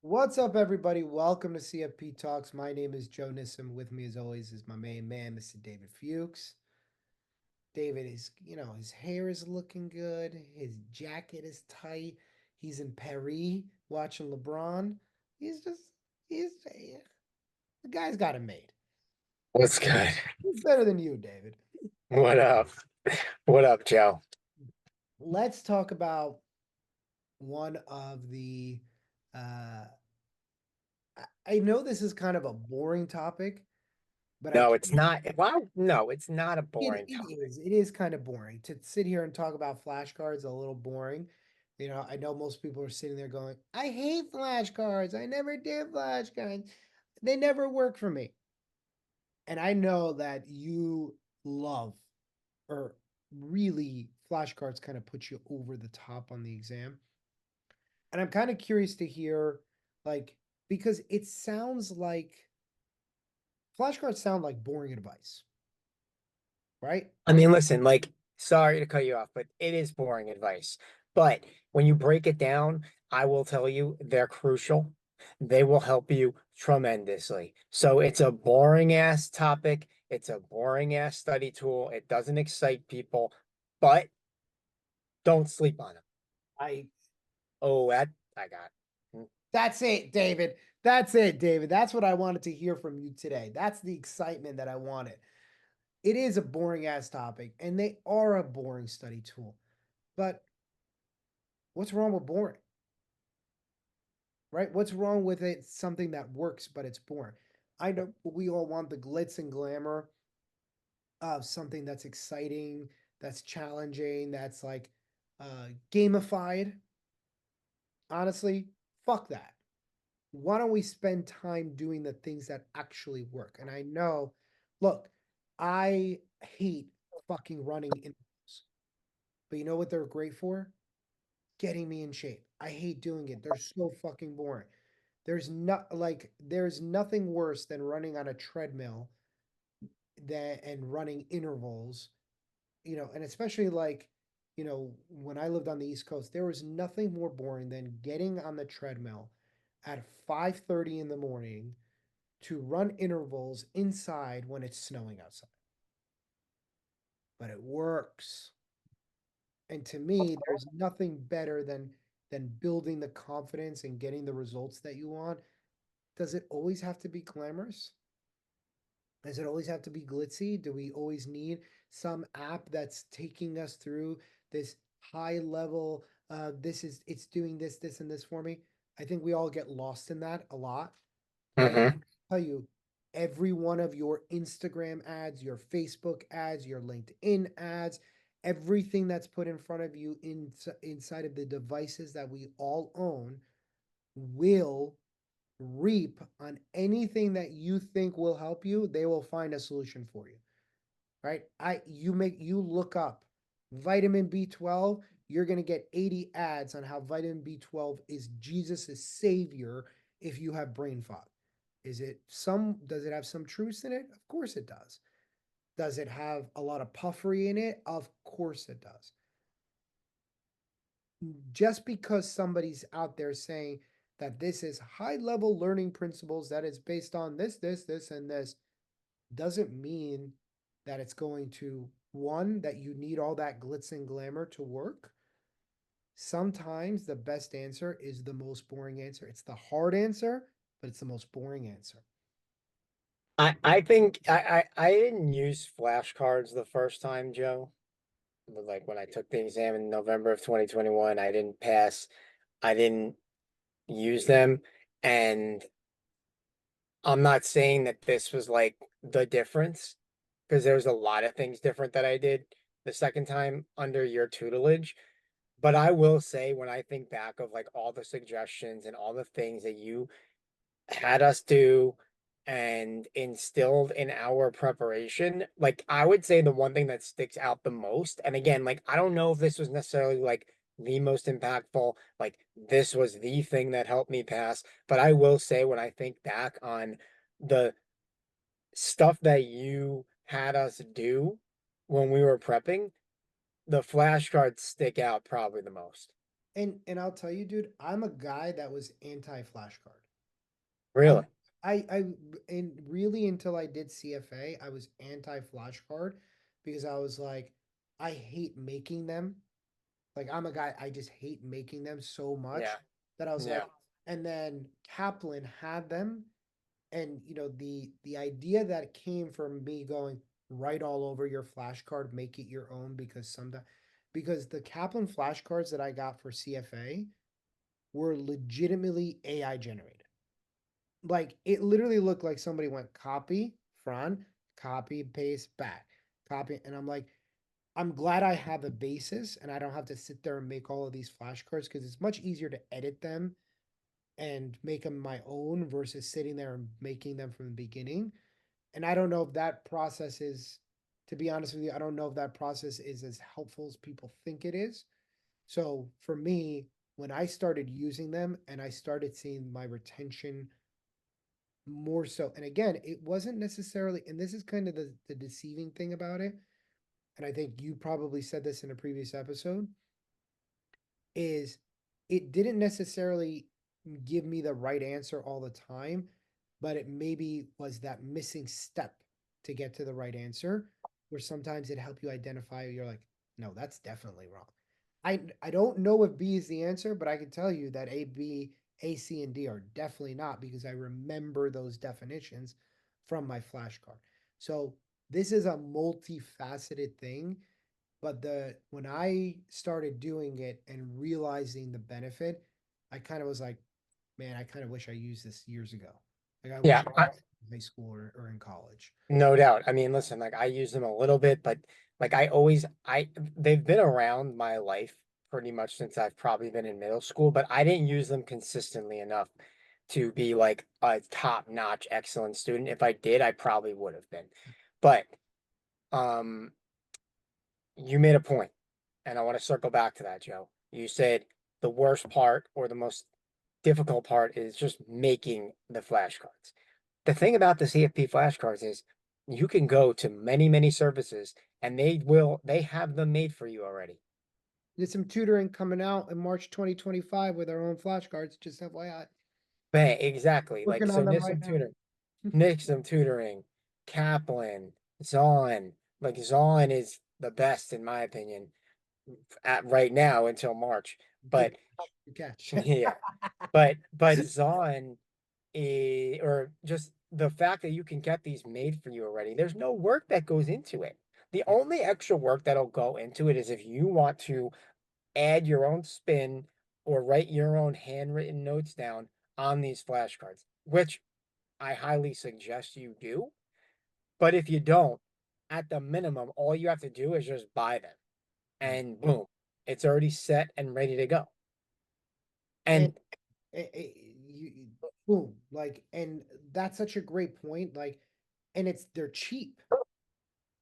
What's up, everybody? Welcome to CFP Talks. My name is Joe Nissim. With me, as always, is my main man, Mr. David Fuchs. David is, his hair is looking good. His jacket is tight. He's in Paris watching LeBron. He's just, yeah, the guy's got it made. What's good? He's better than you, David. What up? What up, Joe? Let's talk about one of the. Uh, I know this is kind of a boring topic, but I No, it's not. Wow, no, it's not a It boring it topic. is. It is kind of boring to sit here and talk about flashcards. A little boring. I know most people are sitting there going, "I hate flashcards. I never did flashcards. They never work for me." And I know that you love or really flashcards kind of put you over the top on the exam. And I'm kind of curious to hear, like, because it sounds like flashcards sound like boring advice, right? I mean, listen, sorry to cut you off, but it is boring advice. But when you break it down, I will tell you they're crucial. They will help you tremendously. So it's a boring ass topic. It's a boring ass study tool. It doesn't excite people, but don't sleep on them. I Oh, that I got. That's it, David. That's it, David. That's what I wanted to hear from you today. That's the excitement that I wanted. It is a boring ass topic, and they are a boring study tool. But what's wrong with boring, right? What's wrong with it? Something that works, but it's boring. I know we all want the glitz and glamour of something that's exciting, that's challenging, that's like gamified. Honestly, fuck that. Why don't we spend time doing the things that actually work? And I know, look, I hate fucking running intervals, but you know what they're great for? Getting me in shape. I hate doing it. They're so fucking boring. There's nothing worse than running on a treadmill and running intervals, and especially when I lived on the East Coast, there was nothing more boring than getting on the treadmill at 5:30 in the morning to run intervals inside when it's snowing outside. But it works. And to me, there's nothing better than building the confidence and getting the results that you want. Does it always have to be glamorous? Does it always have to be glitzy? Do we always need some app that's taking us through this high level? It's doing this, this, and this for me. I think we all get lost in that a lot. But I Mm-hmm. tell you, every one of your Instagram ads, your Facebook ads, your LinkedIn ads, everything that's put in front of you inside of the devices that we all own will reap on anything that you think will help you. They will find a solution for you, right? You look up vitamin B12, you're going to get 80 ads on how vitamin B12 is Jesus's savior if you have brain fog. Does it have some truth in it? Of course it does. Does it have a lot of puffery in it? Of course it does. Just because somebody's out there saying that this is high level learning principles that is based on this, and this doesn't mean that it's going to, one, that you need all that glitz and glamour to work. Sometimes the best answer is the most boring answer. It's the hard answer, but it's the most boring answer. I think I didn't use flashcards the first time, Joe. But like when I took the exam in November of 2021, I didn't pass. I didn't use them. And I'm not saying that this was like the difference because there's a lot of things different that I did the second time under your tutelage. But I will say when I think back of like all the suggestions and all the things that you had us do and instilled in our preparation, like I would say the one thing that sticks out the most, and again, like I don't know if this was necessarily like the most impactful, like this was the thing that helped me pass, but I will say when I think back on the stuff that you had us do when we were prepping, the flashcards stick out probably the most. And I'll tell you, dude, I'm a guy that was anti flashcard. Really? I'm I and really until I did CFA, I was anti flashcard because I was like, I hate making them. Like I'm a guy, I just hate making them so Yeah. much that I was like, Yeah. and then Kaplan had them, and the idea that came from me going write all over your flashcard, make it your own because the Kaplan flashcards that I got for CFA were legitimately AI generated. Like it literally looked like somebody went copy front, copy paste back, copy, and I'm like, I'm glad I have a basis and I don't have to sit there and make all of these flashcards because it's much easier to edit them and make them my own versus sitting there and making them from the beginning. And I don't know if that process is, to be honest with you, I don't know if that process is as helpful as people think it is. So for me, when I started using them and I started seeing my retention more so, and again, it wasn't necessarily, and this is kind of the deceiving thing about it, and I think you probably said this in a previous episode, is it didn't necessarily give me the right answer all the time, but it maybe was that missing step to get to the right answer, where sometimes it helped you identify, you're like, no, that's definitely wrong. I don't know if B is the answer, but I can tell you that A, B, A, C, and D are definitely not because I remember those definitions from my flashcard. So this is a multifaceted thing, but the when I started doing it and realizing the benefit, I kind of was like, man, I kind of wish I used this years ago. Like I wish Yeah. I used it in high school or in college. No doubt. I mean, listen, like I use them a little bit, but like they've been around my life pretty much since I've probably been in middle school, but I didn't use them consistently enough to be like a top-notch excellent student. If I did, I probably would have been. But um, you made a point, and I want to circle back to that, Joe. You said the worst part or the most difficult part is just making the flashcards. The thing about the CFP flashcards is you can go to many, many services and they have them made for you already. There's some tutoring coming out in March 2025 with our own flashcards. Just FYI, Bang, exactly. Like, working so on them right now. Nixon tutoring, Kaplan, Zahn. Like, Zahn is the best, in my opinion, at right now until March. Good But catch. Good catch. yeah, but Zahn or just the fact that you can get these made for you already, there's no work that goes into it. The Yeah. only extra work that'll go into it is if you want to add your own spin or write your own handwritten notes down on these flashcards, which I highly suggest you do. But if you don't, at the minimum, all you have to do is just buy them Right. and boom, it's already set and ready to go. And And boom, like, and that's such a great point. Like, and they're cheap.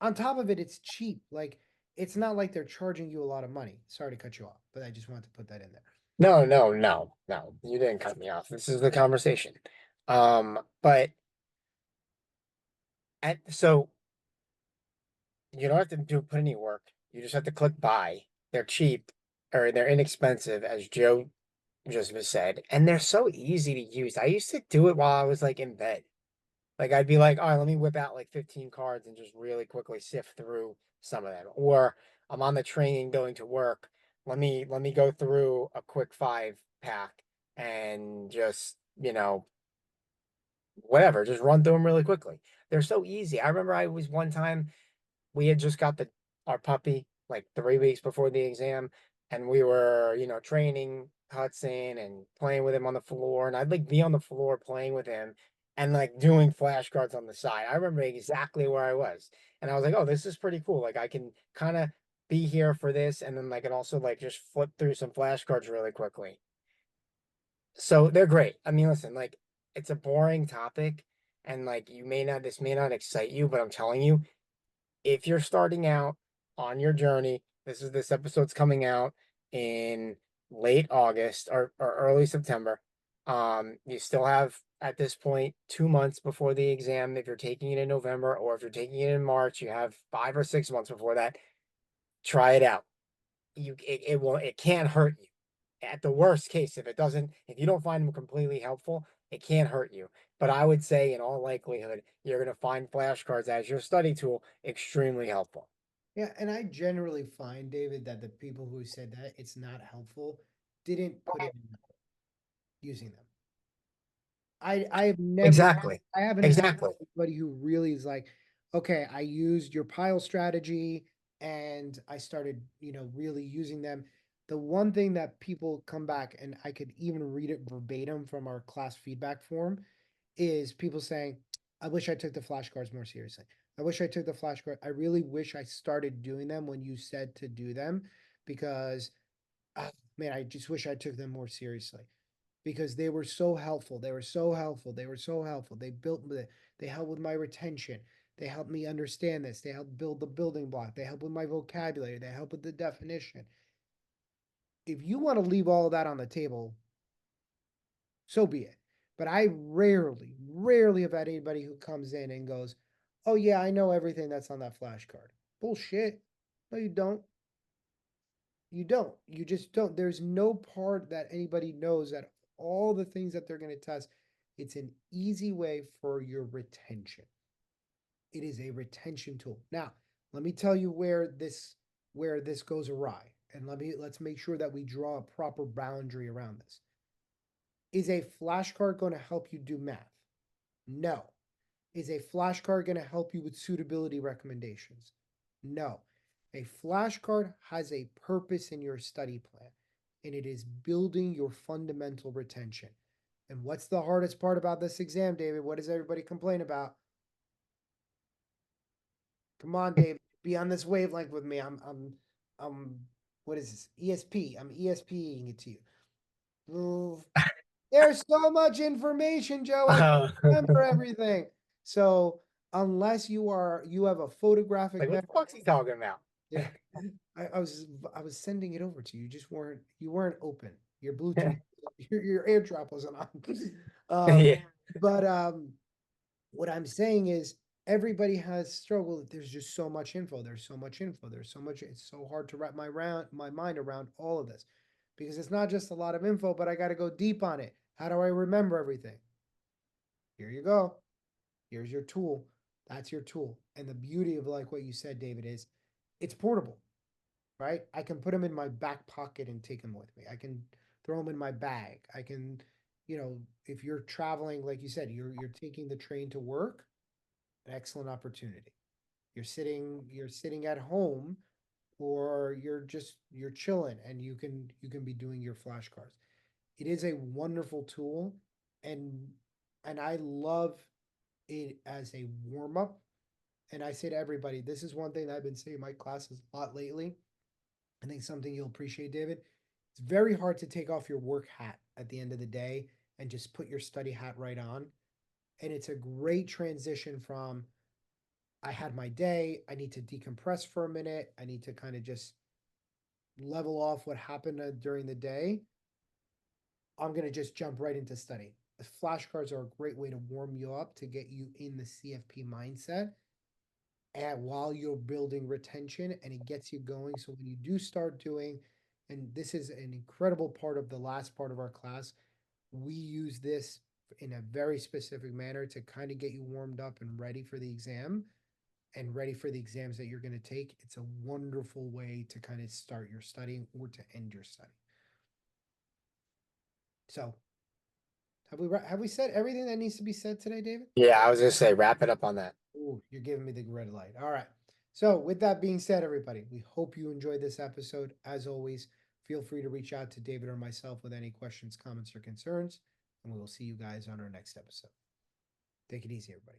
On top of it, it's cheap. Like, it's not like they're charging you a lot of money. Sorry to cut you off, but I just wanted to put that in there. no, no, no, no, you didn't cut me off. This is the conversation. But so you don't have to put any work. You just have to click buy. They're cheap or they're inexpensive, as Joe just was said, and they're so easy to use. I used to do it while I was like in bed. Like I'd be like, all right, let me whip out like 15 cards and just really quickly sift through some of them. Or I'm on the train going to work. Let me go through a quick 5 pack and just, whatever, just run through them really quickly. They're so easy. I remember I was one time we had just got the our puppy like 3 weeks before the exam, and we were, training Hudson and playing with him on the floor, and I'd like be on the floor playing with him and like doing flashcards on the side. I remember exactly where I was, and I was like, "Oh, this is pretty cool. Like I can kind of be here for this, and then I can also like just flip through some flashcards really quickly." So they're great. I mean, listen, like it's a boring topic, and like this may not excite you, but I'm telling you, if you're starting out on your journey, this episode's coming out in late August or early September. You still have at this point 2 months before the exam if you're taking it in November, or if you're taking it in March, you have 5 or 6 months before that. Try it out. It can't hurt you. at the worst case, if you don't find them completely helpful, it can't hurt you. But I would say, in all likelihood, you're going to find flashcards as your study tool extremely helpful. Yeah, and I generally find, David, that the people who said that it's not helpful didn't put in using them. I have never Exactly. I haven't had Exactly. anybody who really is like, okay, I used your pile strategy and I started, really using them. The one thing that people come back and I could even read it verbatim from our class feedback form is people saying, I wish I took the flashcards more seriously. I wish I took the flashcard. I really wish I started doing them when you said to do them because, ah, man, I just wish I took them more seriously because they were so helpful. They were so helpful. They were so helpful. They helped with my retention. They helped me understand this. They helped build the building block. They helped with my vocabulary. They helped with the definition. If you want to leave all of that on the table, so be it. But I rarely, rarely have had anybody who comes in and goes, oh, yeah, I know everything that's on that flashcard. Bullshit. No, you don't. You don't. You just don't. There's no part that anybody knows that all the things that they're going to test, it's an easy way for your retention. It is a retention tool. Now, let me tell you where this goes awry. And let's make sure that we draw a proper boundary around this. Is a flashcard going to help you do math? No. Is a flashcard going to help you with suitability recommendations? No. A flashcard has a purpose in your study plan, and it is building your fundamental retention. And what's the hardest part about this exam, David? What does everybody complain about? Come on, David, be on this wavelength with me. I'm what is this? ESP. I'm ESPing it to you. Ooh, there's so much information, Joe. I can't Uh, remember everything. So unless you have a photographic like, what memory, the fuck's he talking about? yeah. I was sending it over to you. You just weren't open. Your Bluetooth, your AirDrop wasn't on. Yeah. But what I'm saying is everybody has struggled. There's just so much info. There's so much info. There's so much. It's so hard to wrap my mind around all of this because it's not just a lot of info, but I got to go deep on it. How do I remember everything? Here you go. Here's your tool. That's your tool. And the beauty of like what you said, David, is it's portable, right? I can put them in my back pocket and take them with me. I can throw them in my bag. I can, if you're traveling, like you said, you're taking the train to work, an excellent opportunity. You're sitting at home or you're chilling and you can be doing your flashcards. It is a wonderful tool and I love it as a warm up. And I say to everybody, this is one thing that I've been saying in my classes a lot lately. I think something you'll appreciate, David. It's very hard to take off your work hat at the end of the day and just put your study hat right on. And it's a great transition from I had my day, I need to decompress for a minute, I need to kind of just level off what happened during the day. I'm going to just jump right into study. The flashcards are a great way to warm you up to get you in the CFP mindset and while you're building retention and it gets you going. So when you do start doing, and this is an incredible part of the last part of our class, we use this in a very specific manner to kind of get you warmed up and ready for the exam and ready for the exams that you're going to take. It's a wonderful way to kind of start your studying or to end your study. So have we said everything that needs to be said today, David? Yeah, I was gonna say wrap it up on that. Ooh, you're giving me the red light. All right. So, with that being said, everybody, we hope you enjoyed this episode. As always, feel free to reach out to David or myself with any questions, comments, or concerns, and we will see you guys on our next episode. Take it easy, everybody.